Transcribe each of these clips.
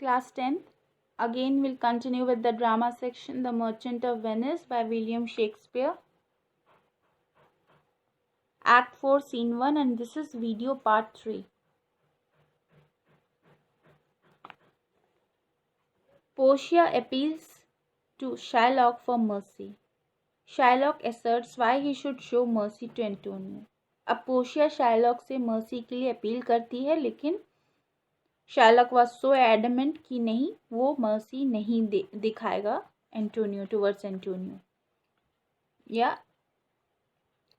Class 10th. Again we'll continue with the drama section, The Merchant of Venice by William Shakespeare. Act 4, Scene 1, and this is video part 3. Portia appeals to Shylock for mercy. Shylock asserts why he should show mercy to Antonio. अब Portia Shylock से mercy के लिए appeal करती है, लेकिन Shylock was so adamant कि नहीं, वो मर्सी नहीं दिखाएगा एंटोनियो टुवर्ड्स एंटोनियो. या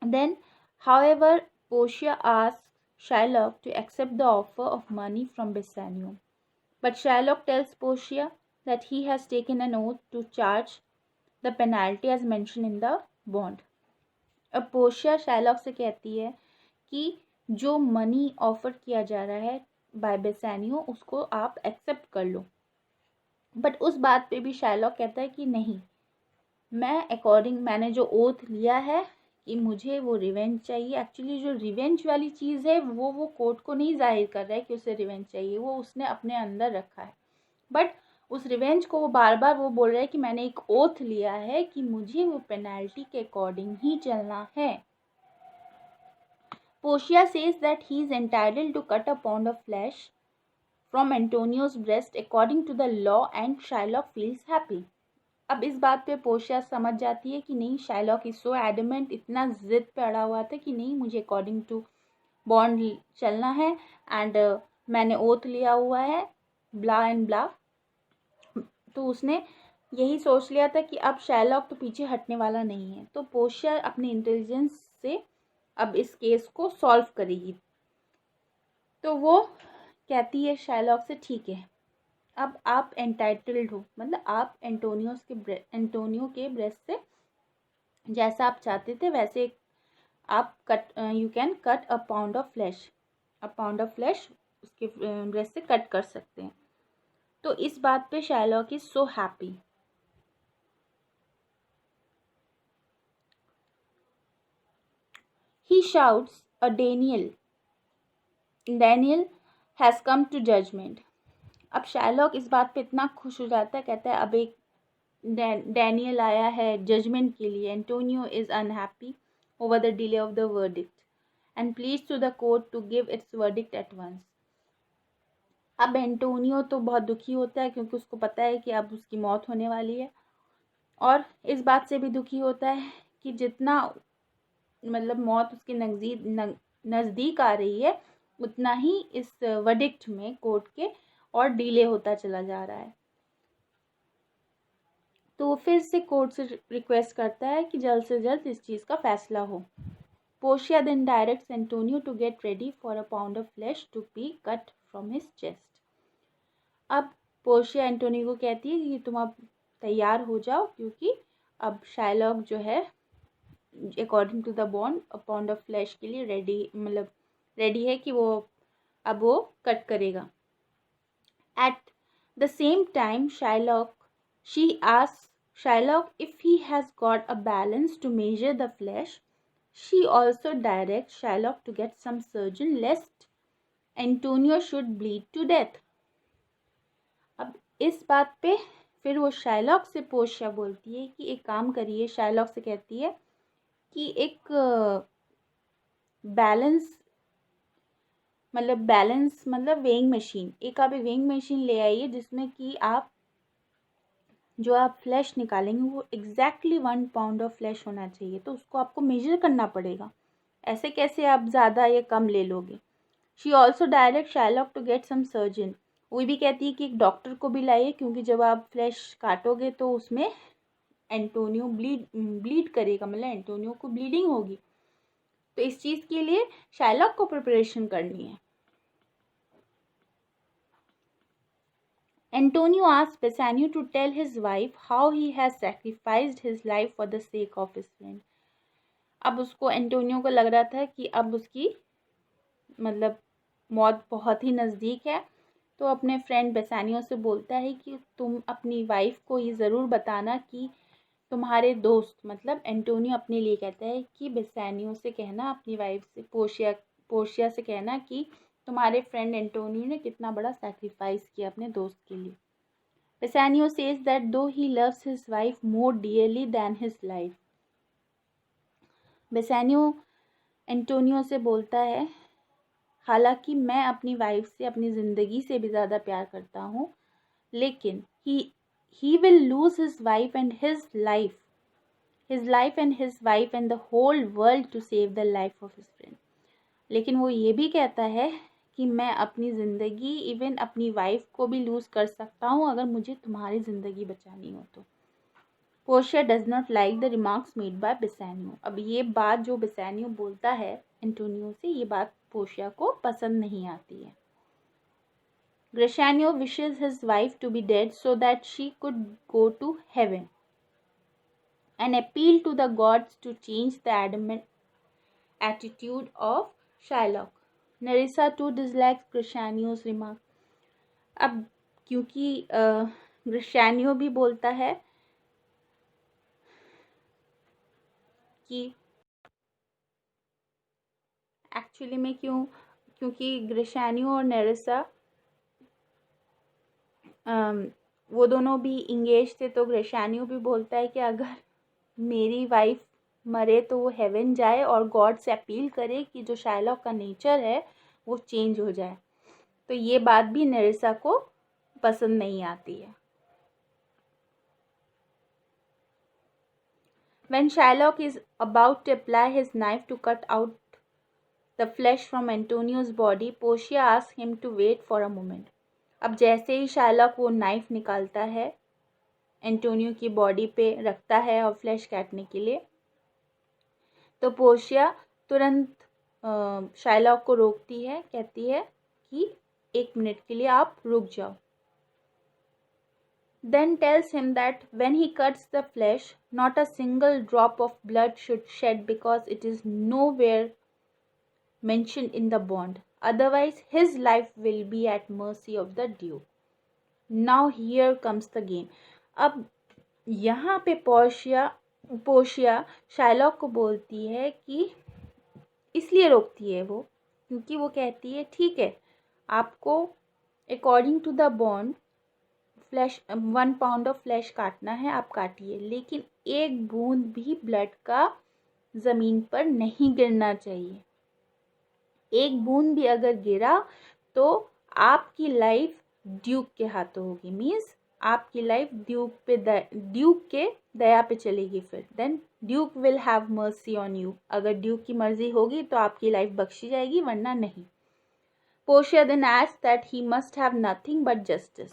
then however Portia asks Shylock to accept the offer of money from Bassanio, but Shylock tells Portia that he has taken an oath to charge the penalty as mentioned in the bond. अब Portia Shylock से कहती है कि जो money offer किया जा रहा है बाय बेसानियो उसको आप एक्सेप्ट कर लो. बट उस बात पे भी शाइलॉक कहता है कि नहीं, मैंने जो ओथ लिया है कि मुझे वो रिवेंज चाहिए. एक्चुअली जो रिवेंज वाली चीज़ है वो कोर्ट को नहीं जाहिर कर रहा है कि उसे रिवेंज चाहिए, वो उसने अपने अंदर रखा है. बट उस रिवेंज को वो बार बार वो बोल रहा है कि मैंने एक ओथ लिया है कि मुझे वो पेनल्टी के अकॉर्डिंग ही चलना है. Portia says that he is entitled to cut a pound of flesh from Antonio's breast according to the law and Shylock feels happy. अब इस बात पे पोर्शिया समझ जाती है कि नहीं, शाइलॉक इज सो एडमेंट, इतना जिद पे अड़ा हुआ था कि नहीं मुझे अकॉर्डिंग टू बॉन्ड चलना है एंड मैंने ओथ लिया हुआ है ब्ला एंड ब्ला. तो उसने यही सोच लिया था कि अब शाइलॉक तो पीछे हटने वाला नहीं है. तो पोर्शिया अपने इंटेलिजेंस से अब इस केस को सॉल्व करेगी. तो वो कहती है शाइलॉक से, ठीक है अब आप एंटाइटल्ड हो, मतलब आप एंटोनियो के ब्रेस्ट से जैसा आप चाहते थे वैसे आप you can cut a pound of flash उसके ब्रेस्ट से कट कर सकते हैं. तो इस बात पे Shylock is so happy. He shouts a Daniel has come to judgment. अब शाइलॉक इस बात पे इतना खुश हो जाता है, कहता है अब एक डैनियल आया है जजमेंट के लिए. Antonio is unhappy over the delay of the verdict and please to the court to give its verdict at once. अब एंटोनियो तो बहुत दुखी होता है क्योंकि उसको पता है कि अब उसकी मौत होने वाली है, और इस बात से भी दुखी होता है कि जितना मतलब मौत उसके नज़दीक आ रही है उतना ही इस वर्डिक्ट में कोर्ट के और डिले होता चला जा रहा है. तो वो फिर से कोर्ट से रिक्वेस्ट करता है कि जल्द से जल्द इस चीज़ का फैसला हो. Portia then directs Antonio to get ready for a pound of flesh to be cut from his chest. अब पोर्शिया एंटोनियो को कहती है कि तुम अब तैयार हो जाओ क्योंकि अब शाइलॉक जो है according to the bond a pound of flesh के लिए रेडी है कि वो अब वो कट करेगा. At the same time she asks Shylock if he has got a balance to measure the flesh. She also directs Shylock to get some surgeon lest Antonio should bleed to death. अब इस बात पे फिर वो Shylock से Portia बोलती है कि एक काम करिए. शाइलॉक से कहती है कि एक बैलेंस मतलब वेइंग मशीन, आप एक वेइंग मशीन ले आइए जिसमें कि आप जो आप फ्लैश निकालेंगे वो एग्जैक्टली 1 पाउंड ऑफ फ्लैश होना चाहिए. तो उसको आपको मेजर करना पड़ेगा, ऐसे कैसे आप ज़्यादा या कम ले लोगे. She also direct Shylock to get some surgeon. वो भी कहती है कि एक डॉक्टर को भी लाइए क्योंकि जब आप फ्लैश काटोगे तो उसमें एंटोनियो ब्लीड करेगा, मतलब एंटोनियो को ब्लीडिंग होगी. तो इस चीज़ के लिए शाइलॉक को प्रिपरेशन करनी है. Antonio asks Bassanio to tell his wife how he has sacrificed his life for the sake of his friend. अब उसको एंटोनियो को लग रहा था कि अब उसकी मतलब मौत बहुत ही नज़दीक है. तो अपने फ्रेंड बेसानियो से बोलता है कि तुम अपनी वाइफ को ये ज़रूर बताना कि तुम्हारे दोस्त, मतलब एंटोनियो अपने लिए कहता है कि बेसानियो से कहना, अपनी वाइफ से पोर्शिया से कहना कि तुम्हारे फ्रेंड एंटोनियो ने कितना बड़ा सैक्रिफाइस किया अपने दोस्त के लिए। बेसानियो says that though he loves his wife more dearly than his life. Bassanio Antonio से बोलता है, हालांकि मैं अपनी वाइफ से अपनी ज़िंदगी से भी ज़्यादा प्यार करता हूँ, लेकिन he will lose his wife and his life and his wife and the whole world to save the life of his friend। लेकिन वो ये भी कहता है कि मैं अपनी ज़िंदगी इवन अपनी वाइफ को भी लूज़ कर सकता हूँ अगर मुझे तुम्हारी ज़िंदगी बचानी हो तो। Portia does not like the remarks made by Bassanio. अब ये बात जो बेसानियो बोलता है एंटोनियो से, ये बात पोर्शिया को पसंद नहीं आती है। Gratiano wishes his wife to be dead so that she could go to heaven and appeal to the gods to change the adamant attitude of Shylock. Nerissa too dislikes Gratiano's remark। अब क्योंकि ग्रेशानियो भी बोलता है कि actually में क्योंकि ग्रेशानियो और नेरिसा वो दोनों भी इंगेज थे, तो ग्रेशानियो भी बोलता है कि अगर मेरी वाइफ मरे तो वो हेवन जाए और गॉड से अपील करे कि जो शाइलॉक का नेचर है वो चेंज हो जाए। तो ये बात भी नेरिसा को पसंद नहीं आती है। When Shylock is about to apply his knife to cut out the flesh from Antonio's body, Portia asks him to wait for a moment। अब जैसे ही शाइलॉक वो नाइफ निकालता है, एंटोनियो की बॉडी पे रखता है और फ्लैश काटने के लिए, तो पोर्शिया तुरंत शाइलॉक को रोकती है, कहती है कि 1 मिनट के लिए आप रुक जाओ। Then tells him that when he cuts the flesh, not a single drop of blood should shed because it is nowhere mentioned in the bond. Otherwise, his life will be at mercy of the Duke. Now here comes the game। अब यहाँ पे Portia Shylock को बोलती है कि इसलिए रोकती है वो क्योंकि वो कहती है ठीक है, आपको according to the bond flesh 1 pound of flesh काटना है, आप काटिए, लेकिन 1 बूंद भी ब्लड का ज़मीन पर नहीं गिरना चाहिए। 1 बूंद भी अगर गिरा तो आपकी लाइफ ड्यूक के हाथों होगी, मीन्स आपकी लाइफ ड्यूक के दया पे चलेगी। फिर then duke will have mercy on you. अगर ड्यूक की मर्जी होगी तो आपकी लाइफ बख्शी जाएगी, वरना नहीं। Portia then asks that he must have nothing but justice,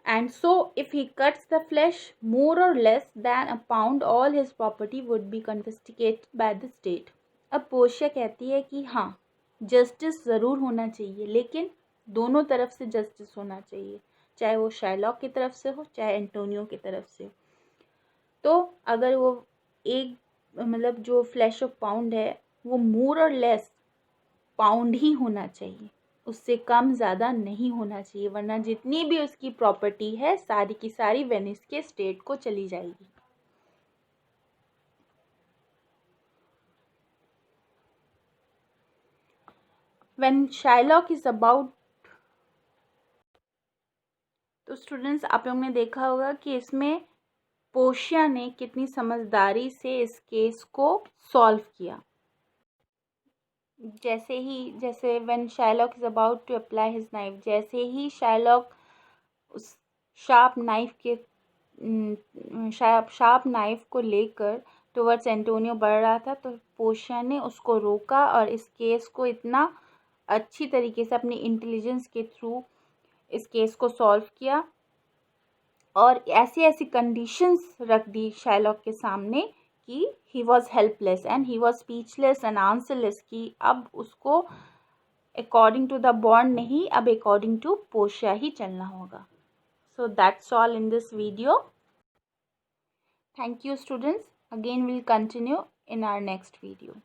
and so if he cuts the flesh more or less than a pound, all his property would be confiscated by the state। अब Portia कहती है कि हाँ, justice ज़रूर होना चाहिए, लेकिन दोनों तरफ से जस्टिस होना चाहिए, चाहे वो शाइलॉक की तरफ से हो चाहे एंटोनियो की तरफ से हो। तो अगर वो मतलब जो फ्लैश ऑफ पाउंड है वो मोर और लेस पाउंड ही होना चाहिए, उससे कम ज़्यादा नहीं होना चाहिए, वरना जितनी भी उसकी प्रॉपर्टी है सारी की सारी वेनिस के स्टेट को चली जाएगी। When Shylock is about, तो स्टूडेंट्स आप लोगों ने देखा होगा कि इसमें पोर्शिया ने कितनी समझदारी से इस केस को सॉल्व किया। जैसे when Shylock is about to apply his knife, जैसे ही शाइलॉक उस शार्प नाइफ को लेकर टुवर्ड्स एंटोनियो बढ़ रहा था, तो पोर्शिया ने उसको रोका और इस केस को इतना अच्छी तरीके से अपनी इंटेलिजेंस के थ्रू इस केस को सॉल्व किया और ऐसी कंडीशंस रख दी शाइलॉक के सामने कि he was helpless and he was speechless and answerless, कि अब उसको अकॉर्डिंग टू द बॉन्ड नहीं, अब अकॉर्डिंग टू पोर्शिया ही चलना होगा। So that's all in this video. Thank you students. Again we'll continue in our next video.